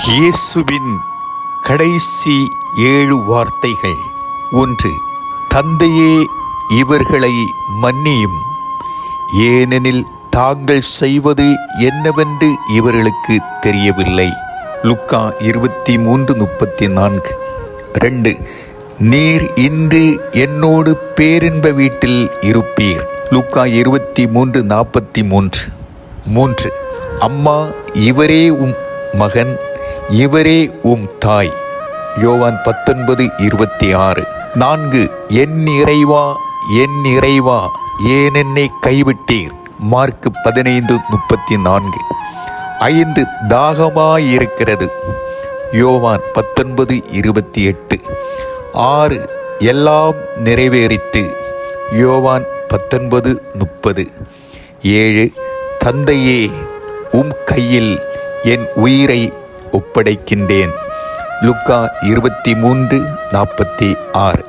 இயேசுவின் கடைசி 7 வார்த்தைகள். 1. தந்தையே, இவர்களை மன்னியும், ஏனெனில் தாங்கள் செய்வது என்னவென்று இவர்களுக்கு தெரியவில்லை. லூக்கா 23:34. 2. நீர் இன்று என்னோடு பேரின்ப வீட்டில் இருப்பீர். லூக்கா 23:43. 3. அம்மா, இவரே உம் மகன், இவரே உம் தாய். யோவான் 19:26. 4. என் இறைவா, என் இறைவா, ஏன் என்னை கைவிட்டீர். மார்க் 15:34. 5. தாகமாயிருக்கிறது. யோவான் 19:28. 6. எல்லாம் நிறைவேறிற்று. யோவான் 19:30. 7. தந்தையே, உம் கையில் என் உயிரை ஒப்படைக்கின்றேன். லூக்கா 23:46.